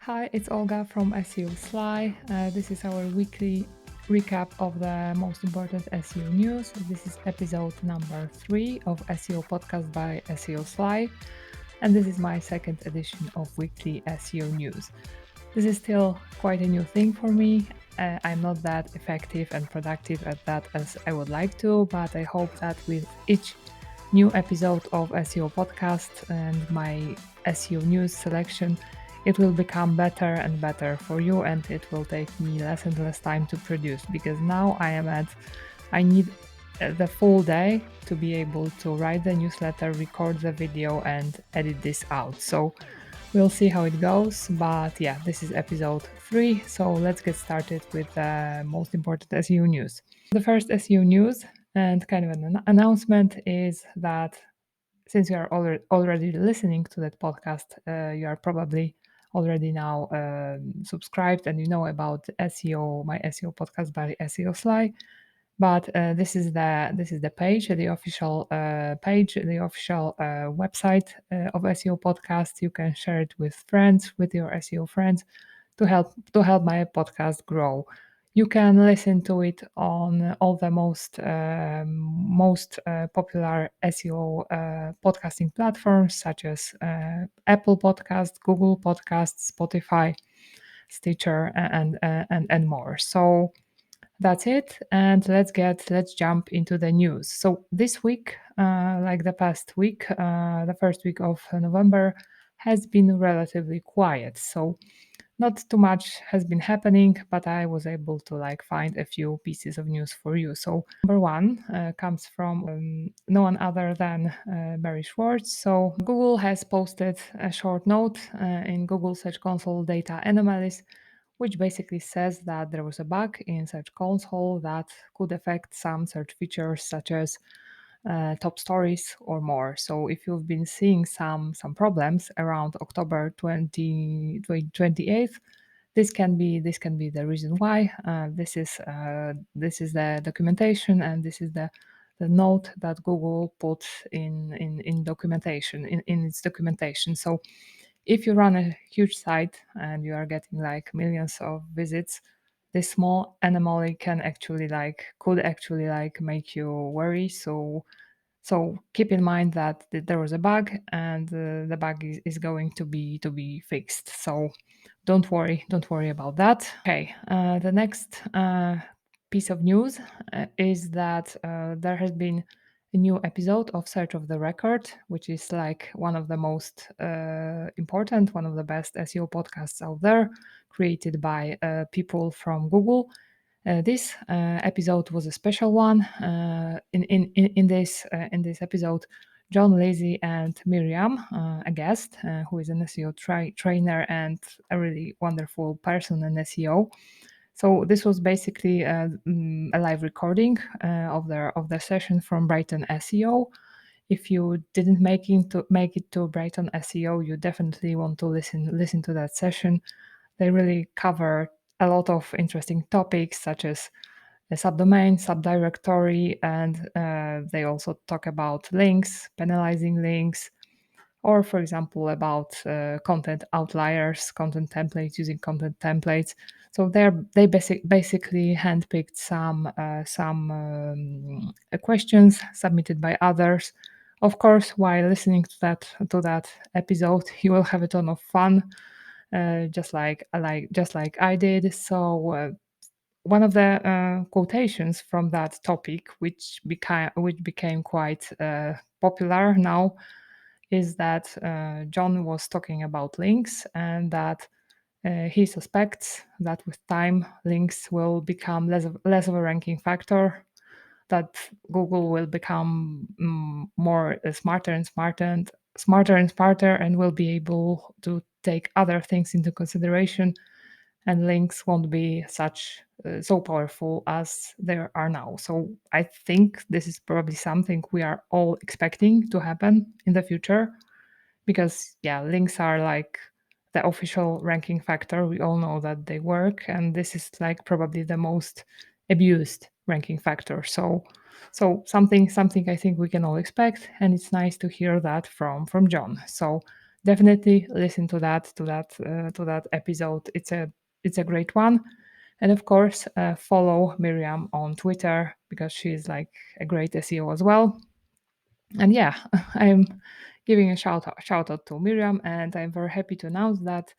Hi, it's Olga from SEOSLY. This is our weekly recap of the most important SEO news. This is episode number 3 of SEO podcast by SEOSLY, and this is my second edition of weekly SEO news. This is still quite a new thing for me. I'm not that effective and productive at that as I would like to, but I hope that with each new episode of SEO podcast and my SEO news selection, it will become better and better for you, and it will take me less and less time to produce because now I need the full day to be able to write the newsletter, record the video, and edit this out. So we'll see how it goes. But yeah, this is episode 3. So let's get started with the most important SEO news. The first SEO news and kind of an announcement is that since you are already listening to that podcast, you are probably already now subscribed and you know about SEO, my SEO podcast by SEOSLY. But this is the page, the official page, the official website of SEO podcast. You can share it with friends, with your SEO friends, to help my podcast grow. You can listen to it on all the most popular SEO podcasting platforms such as Apple Podcast, Google Podcasts, Spotify, Stitcher, and more. So that's it, and let's jump into the news. So this week, like the past week, the first week of November has been relatively quiet. So not too much has been happening, but I was able to find a few pieces of news for you. So number one comes from no one other than Barry Schwartz. So Google has posted a short note in Google Search Console data anomalies, which basically says that there was a bug in Search Console that could affect some search features such as top stories or more. So if you've been seeing some problems around October 28th, this can be the reason why. This is the documentation, and this is the note that Google put in documentation in its documentation. So if you run a huge site and you are getting millions of visits, this small anomaly could actually make you worry. So keep in mind that there was a bug, and the bug is going to be fixed. So don't worry about that. Okay, the next piece of news is that there has been a new episode of Search of the Record, which is one of the most important, one of the best SEO podcasts out there, created by people from Google. This episode was a special one. In this episode, John Lazy and Miriam, a guest who is an SEO trainer and a really wonderful person in SEO. So this was basically a live recording of their session from Brighton SEO. If you didn't make it to Brighton SEO, you definitely want to listen to that session. They really cover a lot of interesting topics such as a subdomain, subdirectory, and they also talk about links, penalizing links, or for example about content outliers, content templates, using content templates. So they basically handpicked some questions submitted by others. Of course, while listening to that episode, you will have a ton of fun, just like I did. So one of the quotations from that topic, which became quite popular now, is that John was talking about links, and that he suspects that with time links will become less of a ranking factor, that Google will become more smarter and smarter and will be able to take other things into consideration, and links won't be so powerful as they are now. So I think this is probably something we are all expecting to happen in the future, because yeah, links are the official ranking factor. We all know that they work, and this is probably the most abused ranking factor. So something I think we can all expect, and it's nice to hear that from John. So definitely listen to that episode. It's a great one. And of course, follow Miriam on Twitter because she's like a great SEO as well. And yeah, I'm giving a shout out to Miriam, and I'm very happy to announce that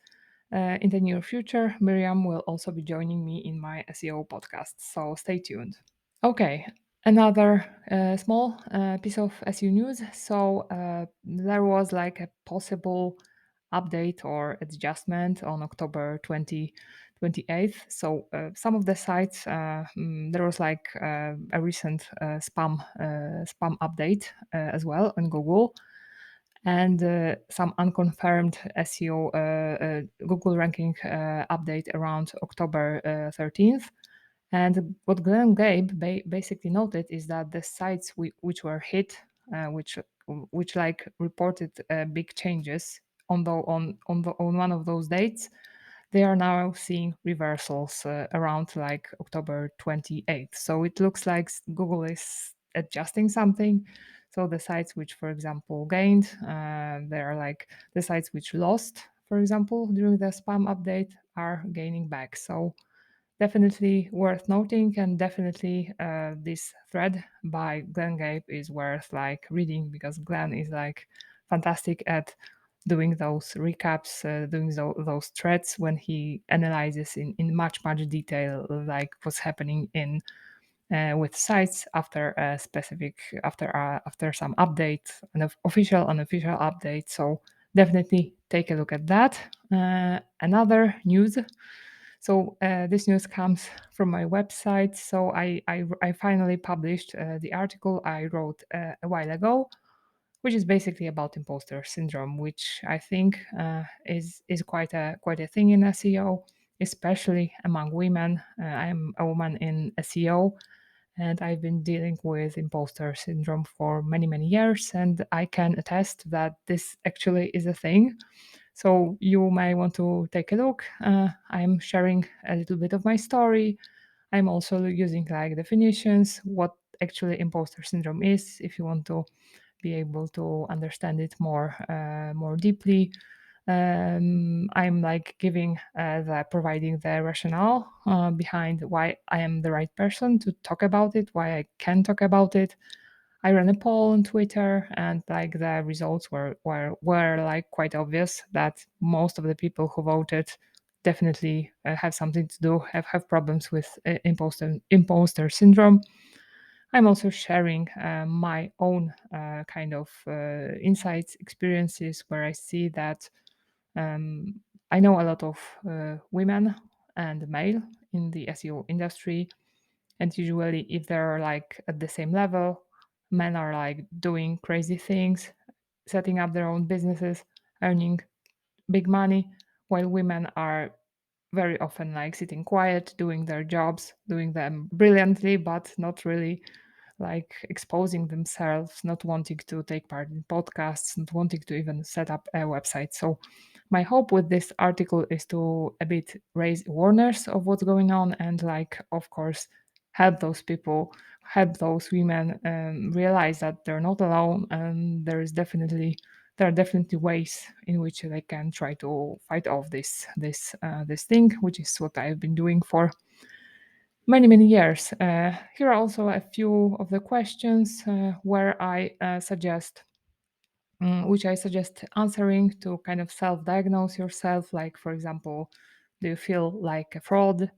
in the near future, Miriam will also be joining me in my SEO podcast. So stay tuned. Okay, another small piece of SEO news. So there was like a possible update or adjustment on October 28th. So some of the sites, there was like a recent spam update as well on Google, and some unconfirmed SEO Google ranking update around October 13th. And what Glenn Gabe basically noted is that the sites which were hit, which like reported big changes on one of those dates, they are now seeing reversals around like October 28th. So it looks like Google is adjusting something. So the sites which, for example, gained, they are like the sites which lost, for example, during the spam update, are gaining back. So definitely worth noting, and definitely this thread by Glenn Gabe is worth like reading because Glenn is like fantastic at doing those recaps, doing those threads when he analyzes in much detail like what's happening in with sites after a specific after some update, an official unofficial update. So definitely take a look at that. Another news, so this news comes from my website. So I finally published the article I wrote a while ago, which is basically about imposter syndrome, which I think is quite a thing in SEO, especially among women. I'm a woman in SEO, and I've been dealing with imposter syndrome for many years, and I can attest that this actually is a thing. So you may want to take a look. I'm sharing a little bit of my story. I'm also using like definitions, what actually imposter syndrome is, if you want to be able to understand it more deeply. I'm like giving the providing the rationale behind why I am the right person to talk about it, why I can talk about it. I ran a poll on Twitter, and like the results were like quite obvious that most of the people who voted definitely have something to do have problems with imposter syndrome. I'm also sharing my own kind of insights, experiences where I see that um, I know a lot of women and male in the SEO industry, and usually, if they're like at the same level, men are like doing crazy things, setting up their own businesses, earning big money, while women are very often like sitting quiet, doing their jobs, doing them brilliantly, but not really like exposing themselves, not wanting to take part in podcasts, not wanting to even set up a website. So my hope with this article is to a bit raise awareness of what's going on, and like of course help those people, help those women realize that they're not alone, and there are definitely ways in which they can try to fight off this thing, which is what I've been doing for many years. Here are also a few of the questions where I suggest which I suggest answering to kind of self-diagnose yourself. Like, for example, do you feel like a fraud?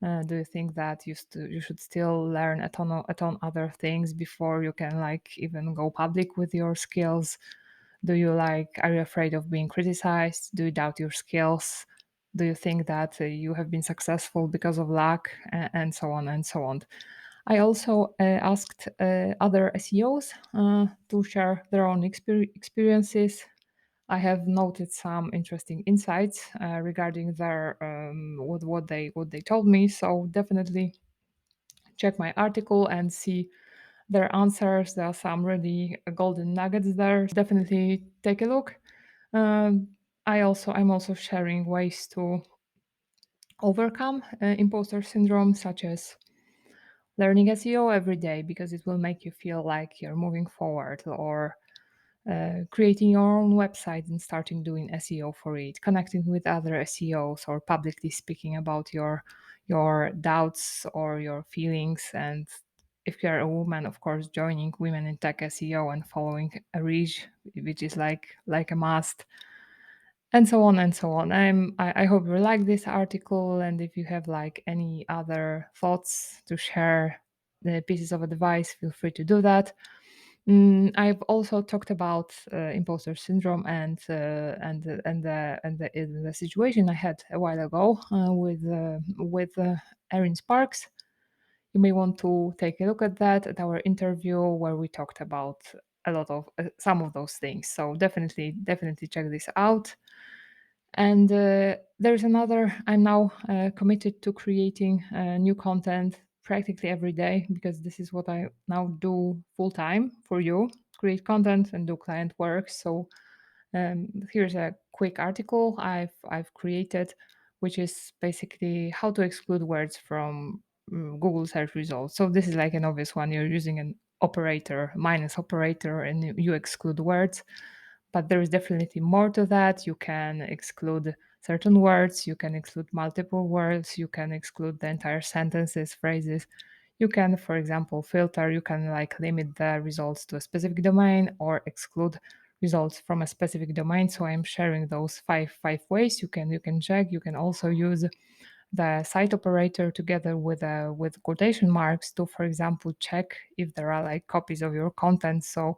Do you think that you should still learn a ton other things before you can like even go public with your skills? Do you like are you afraid of being criticized? Do you doubt your skills? Do you think that you have been successful because of luck, and so on and so on? I also asked other SEOs to share their own experiences. I have noted some interesting insights regarding their what they told me. So definitely check my article and see their answers. There are some really golden nuggets there. So definitely take a look. Um, I'm also sharing ways to overcome imposter syndrome, such as learning SEO every day because it will make you feel like you're moving forward, or creating your own website and starting doing SEO for it, connecting with other SEOs, or publicly speaking about your doubts or your feelings. And if you're a woman, of course, joining Women in Tech SEO and following a reach, which is like a must, and so on and so on. I hope you like this article, and if you have like any other thoughts to share, the pieces of advice, feel free to do that. I've also talked about imposter syndrome and the situation I had a while ago with Erin Sparks. You may want to take a look at that at our interview where we talked about a lot of some of those things. So definitely check this out. And there's another, I'm now committed to creating new content practically every day, because this is what I now do full time for you, create content and do client work. So here's a quick article I've created, which is basically how to exclude words from Google search results. So this is like an obvious one. You're using an operator, minus operator, and you exclude words. But there is definitely more to that. You can exclude certain words, you can exclude multiple words, you can exclude the entire sentences, phrases. You can, for example, filter, you can like limit the results to a specific domain or exclude results from a specific domain. So I'm sharing those five ways you can check. You can also use the site operator together with quotation marks to, for example, check if there are like copies of your content. So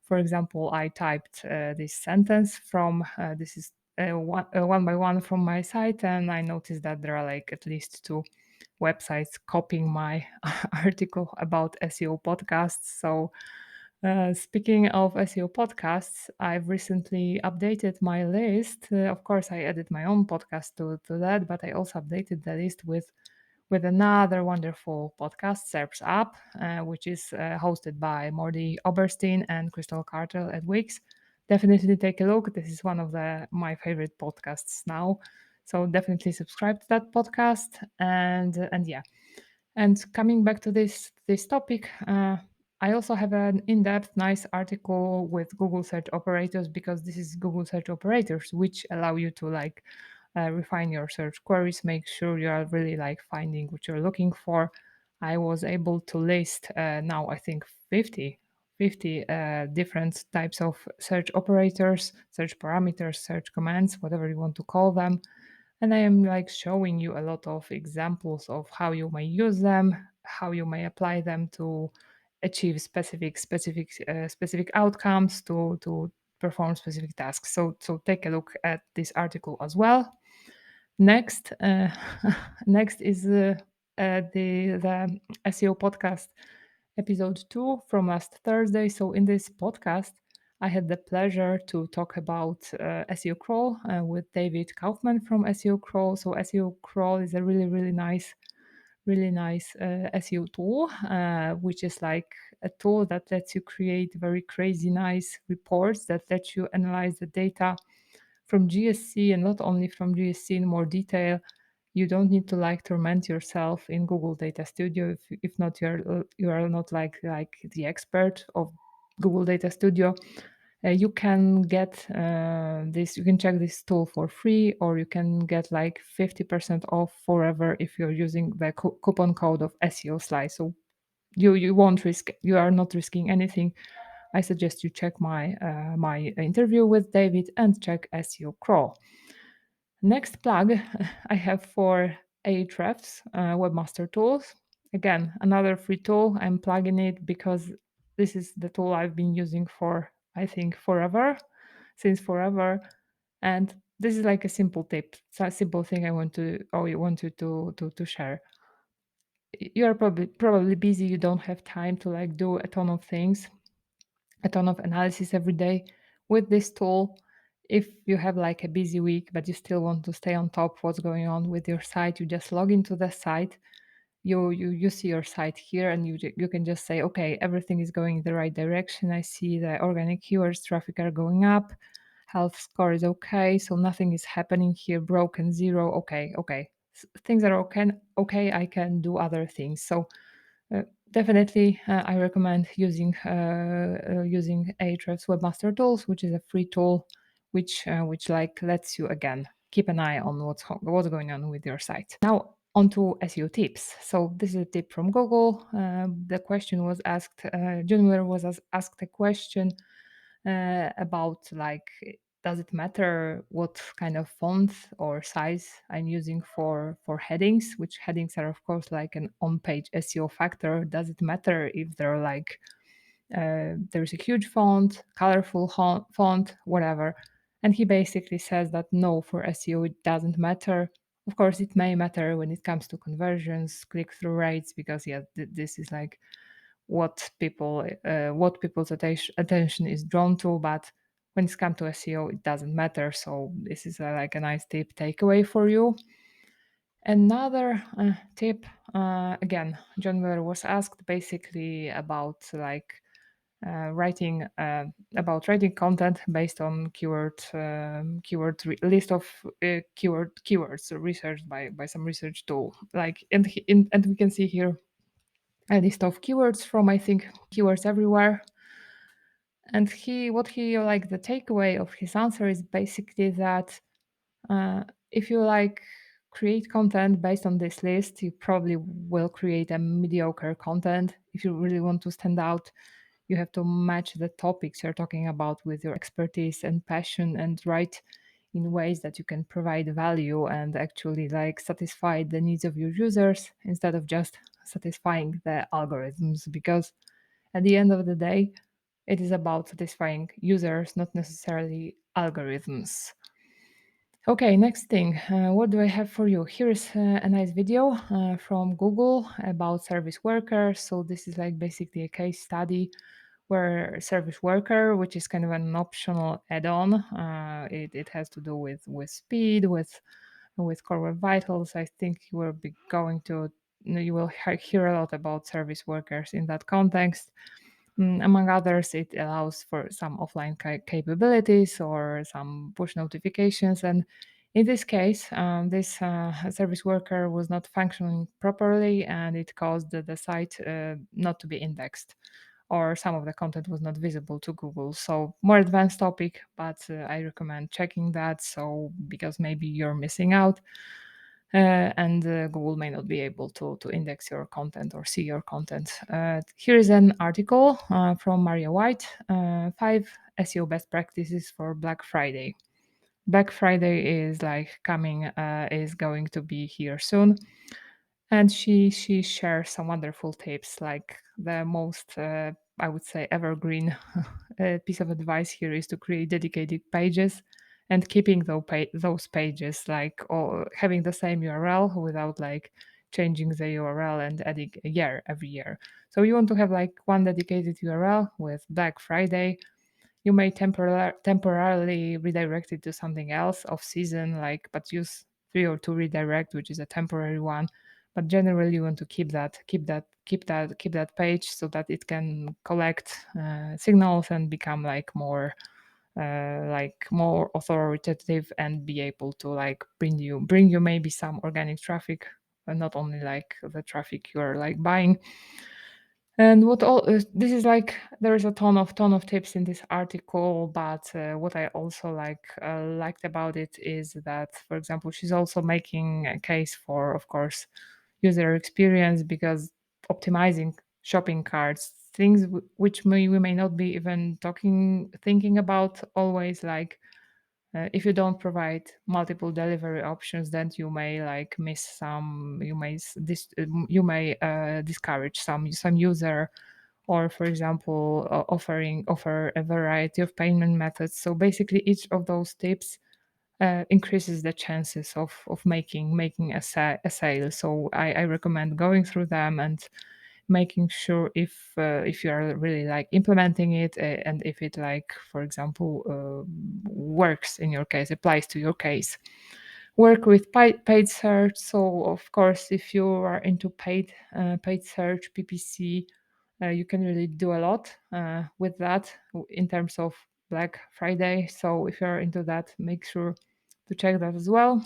for example, I typed this sentence from this is one by one from my site, and I noticed that there are like at least two websites copying my article about SEO podcasts. So, speaking of SEO podcasts, I've recently updated my list. Of course, I added my own podcast to that, but I also updated the list with another wonderful podcast, SERP's Up, which is hosted by Mordy Oberstein and Crystal Carter at Wix. Definitely take a look. This is one of my favorite podcasts now. So definitely subscribe to that podcast. And yeah. And coming back to this topic, I also have an in-depth, nice article with Google search operators, because this is Google search operators which allow you to like refine your search queries, make sure you are really like finding what you're looking for. I was able to list now I think 50 different types of search operators, search parameters, search commands, whatever you want to call them. And I am like showing you a lot of examples of how you may use them, how you may apply them to achieve specific outcomes, to perform specific tasks. So take a look at this article as well. Next, next is the SEO podcast episode 2 from last Thursday. So in this podcast, I had the pleasure to talk about SEOcrawl with David Kaufmann from SEOcrawl. So SEOcrawl is a really nice SEO tool, which is like a tool that lets you create very crazy nice reports that let you analyze the data from GSC, and not only from GSC in more detail. You don't need to like torment yourself in Google Data Studio. If not, you are not like the expert of Google Data Studio. You can get this. You can check this tool for free, or you can get like 50% off forever if you're using the coupon code of SEOSLY. So you won't risk. You are not risking anything. I suggest you check my interview with David and check SEOcrawl. Next plug I have for Ahrefs Webmaster Tools. Again, another free tool. I'm plugging it because this is the tool I've been using for, I think, since forever. And this is like a simple tip, a simple thing I want you to share. You are probably busy. You don't have time to like do a ton of things, a ton of analysis every day. With this tool, if you have like a busy week but you still want to stay on top of what's going on with your site, you just log into the site. You see your site here, and you can just say, okay, everything is going in the right direction. I see the organic keywords traffic are going up, health score is okay, so nothing is happening here, broken zero. Okay, things are okay, I can do other things. So definitely, I recommend using Ahrefs Webmaster Tools, which is a free tool, which like lets you again keep an eye on what's going on with your site. Now onto SEO tips. So this is a tip from Google. The question was asked. John Mueller was asked a question about like, does it matter what kind of font or size I'm using for headings, which headings are of course like an on-page SEO factor. Does it matter if they're like there's a huge font, colorful font, whatever? And he basically says that no, for SEO it doesn't matter. Of course it may matter when it comes to conversions, click-through rates, because yeah, this is like what people's attention is drawn to. But when it's come to SEO, it doesn't matter. So this is like a nice tip takeaway for you. Another tip, again, John Mueller was asked basically about writing content based on list of keywords researched by some research tool. Like and we can see here a list of keywords from, I think, Keywords Everywhere. And what he like the takeaway of his answer is basically that if you like create content based on this list, you probably will create a mediocre content. If you really want to stand out, you have to match the topics you're talking about with your expertise and passion, and write in ways that you can provide value and actually like satisfy the needs of your users instead of just satisfying the algorithms. Because at the end of the day, it is about satisfying users, not necessarily algorithms. Okay, next thing. What do I have for you? Here is a nice video from Google about service workers. So this is like basically a case study where service worker, which is kind of an optional add-on, it has to do with speed, with core web vitals. I think you will be going to you will hear a lot about service workers in that context. Among others, it allows for some offline capabilities or some push notifications. And in this case, this service worker was not functioning properly, and it caused the site not to be indexed, or some of the content was not visible to Google. So more advanced topic, but I recommend checking that. So because maybe you're missing out, and Google may not be able to index your content or see your content. Here is an article from Maria White, 5 SEO best practices for Black Friday. Black Friday is like coming, is going to be here soon. And she shares some wonderful tips, like the most, I would say, evergreen piece of advice here is to create dedicated pages and keeping those pages like, or having the same URL without like changing the URL and adding a year every year. So you want to have like one dedicated URL with Black Friday. You may temporarily redirect it to something else off season, like, but use 3 or 2 redirect, which is a temporary one. But generally, you want to keep that page so that it can collect signals and become like more authoritative, and be able to like bring you maybe some organic traffic, not only like the traffic you're like buying. And what all this is like, there is a ton of tips in this article, but what I also liked about it is that, for example, she's also making a case for, of course, user experience, because optimizing shopping carts, things which we may not be even thinking about always, like if you don't provide multiple delivery options, then you may like miss some, you may discourage some user, or for example offer a variety of payment methods. So basically each of those tips increases the chances of making a sale. So I recommend going through them and making sure if you are really like implementing it, and if it, like, for example, works in your case, applies to your case. Work with paid search. So of course, if you are into paid search, PPC, you can really do a lot with that in terms of Black Friday. So if you're into that, make sure to check that as well.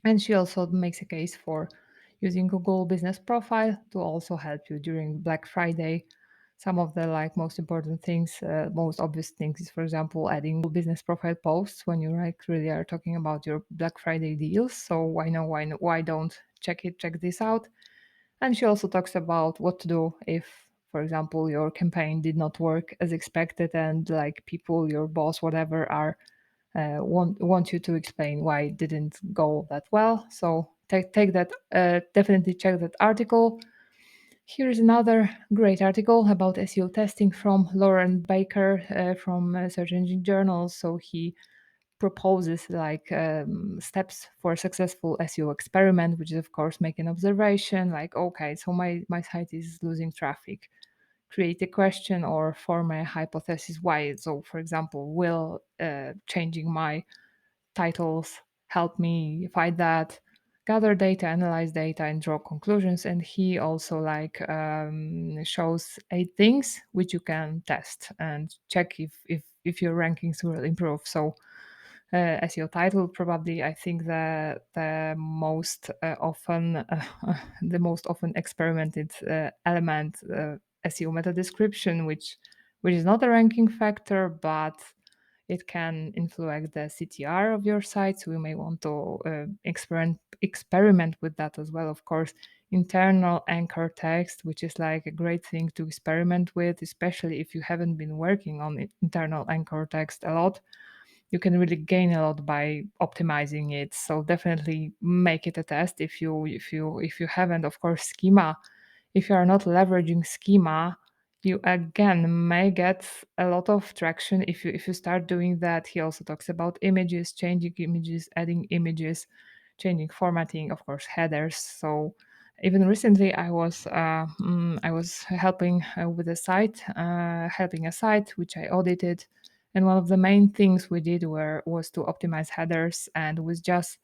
And she also makes a case for using Google Business Profile to also help you during Black Friday. Some of the most important things, most obvious things is, for example, adding business profile posts when you really are talking about your Black Friday deals. So why don't check this out? And she also talks about what to do if, for example, your campaign did not work as expected, and people, your boss, whatever, are want you to explain why it didn't go that well. So take that, definitely check that article. Here is another great article about SEO testing from Lauren Baker from Search Engine Journal. So he proposes steps for a successful SEO experiment, which is of course make an observation like, okay, so my site is losing traffic. Create a question or form a hypothesis why. So, for example, will changing my titles help me find that? Gather data, analyze data, and draw conclusions. And he also shows 8 things which you can test and check if your rankings will improve. So SEO title, probably I think the most often the most often experimented element, SEO meta description, which is not a ranking factor, but it can influence the CTR of your site. So you may want to experiment with that as well. Of course, internal anchor text, which is like a great thing to experiment with, especially if you haven't been working on internal anchor text a lot. You can really gain a lot by optimizing it. So definitely make it a test if you haven't. Of course, schema, if you are not leveraging schema, you again may get a lot of traction if you start doing that. He also talks about images, changing images, adding images, changing formatting, of course, headers. So even recently I was helping with a site, helping a site which I audited, and one of the main things we did was to optimize headers. And with just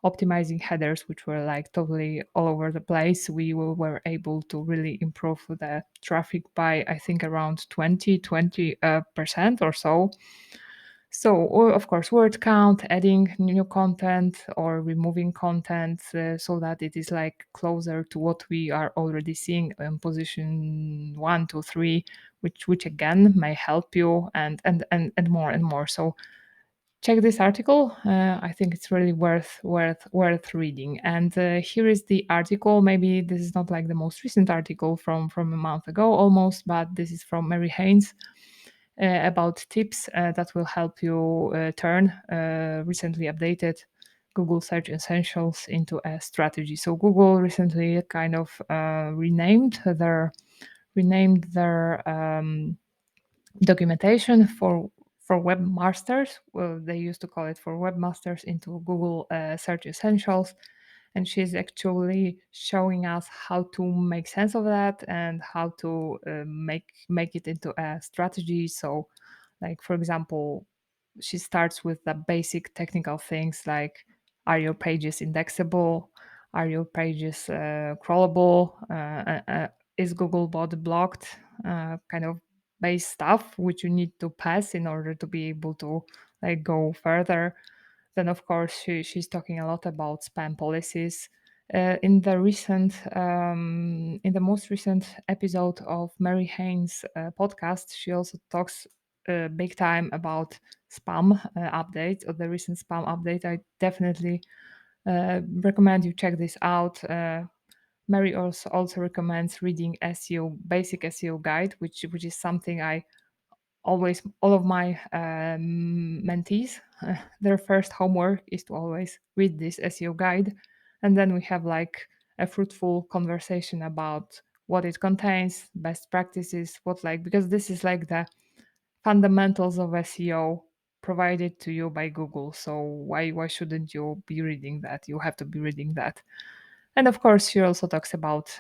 optimizing headers, which were like totally all over the place, we were able to really improve the traffic by, I think, around 20% or so. So, or of course, word count, adding new content or removing content, so that it is like closer to what we are already seeing in position 1, 2, 3, which again may help you, and more and more. So check this article. I think it's really worth reading. And here is the article. Maybe this is not like the most recent article from a month ago almost, but this is from Mary Haynes about tips that will help you turn recently updated Google Search Essentials into a strategy. So Google recently kind of renamed their documentation for webmasters. Well, they used to call it for webmasters into Google Search Essentials. And she's actually showing us how to make sense of that and how to make it into a strategy. So, like for example, she starts with the basic technical things like, are your pages indexable? Are your pages crawlable? Is Googlebot blocked? Kind of base stuff which you need to pass in order to be able to go further. Then of course she's talking a lot about spam policies. In the most recent episode of Mary Haynes' podcast, she also talks big time about spam updates, or the recent spam update. I definitely recommend you check this out. Mary also recommends reading SEO basic SEO guide, which is something I always, all of my mentees, their first homework is to always read this SEO guide, and then we have like a fruitful conversation about what it contains, best practices, because this is like the fundamentals of SEO provided to you by Google. So why shouldn't you be reading that? You have to be reading that. And of course, she also talks about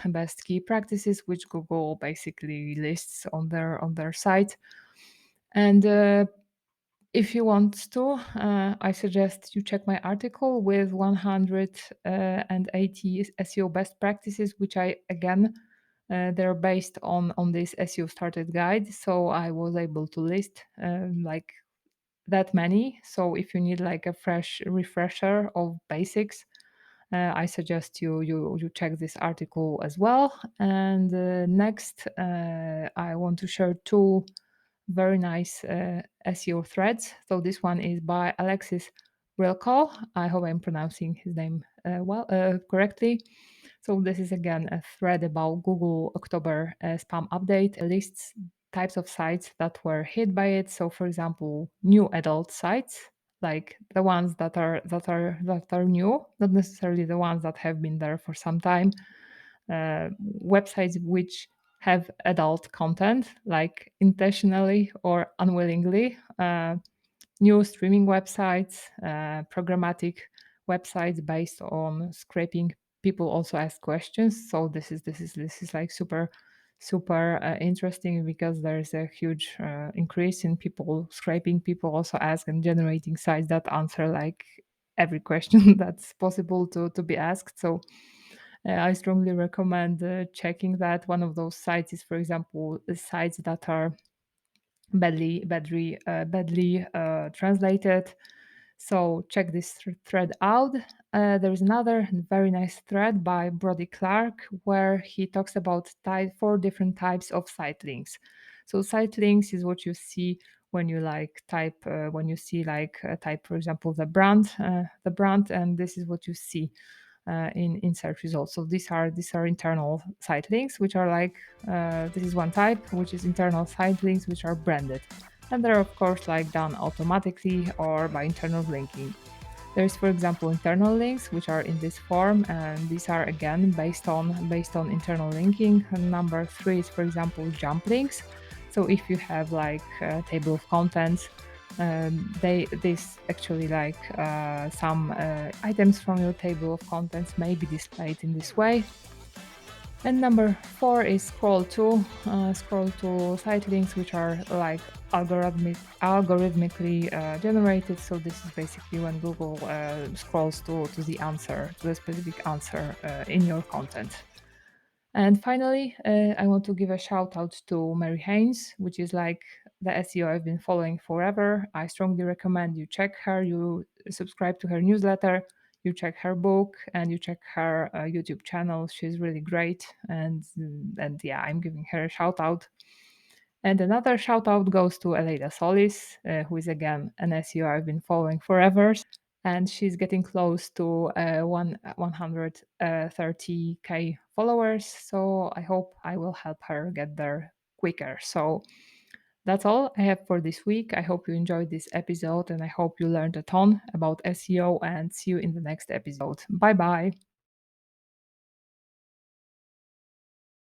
best key practices, which Google basically lists on their site. And if you want to, I suggest you check my article with 180 SEO best practices, which I again they're based on this SEO started guide. So I was able to list like that many. So if you need like a fresh refresher of basics, I suggest you check this article as well. And next, I want to share two very nice SEO threads. So this one is by Alexis Rilko. I hope I'm pronouncing his name correctly. So this is again a thread about Google October spam update. It lists types of sites that were hit by it. So for example, new adult sites, like the ones that are new, not necessarily the ones that have been there for some time. Websites which have adult content, like intentionally or unwillingly. New streaming websites, programmatic websites based on scraping. People also ask questions, so this is like super interesting because there is a huge increase in people scraping. People also ask and generating sites that answer like every question that's possible to be asked. So I strongly recommend checking that. One of those sites is, for example, the sites that are badly translated. So check this thread out. There is another very nice thread by Brody Clark where he talks about four different types of site links. So site links is what you see when you like type when you see like type, for example, the brand, and this is what you see in search results. So these are internal site links, which are like this is one type, which is internal site links, which are branded, and they're of course like done automatically or by internal linking. There's, for example, internal links which are in this form, and these are again based on internal linking. And number three is, for example, jump links. So if you have like a table of contents, they this actually like some items from your table of contents may be displayed in this way. And number four is scroll to site links, which are like algorithmically generated. So this is basically when Google scrolls to the answer, to the specific answer in your content. And finally, I want to give a shout out to Mary Haynes, which is like the SEO I've been following forever. I strongly recommend you check her, you subscribe to her newsletter, you check her book, and you check her YouTube channel. She's really great, and yeah, I'm giving her a shout out. And another shout out goes to Aleida Solis, who is again an SEO I've been following forever, and she's getting close to 130k followers. So I hope I will help her get there quicker. So that's all I have for this week. I hope you enjoyed this episode and I hope you learned a ton about SEO, and see you in the next episode. Bye bye.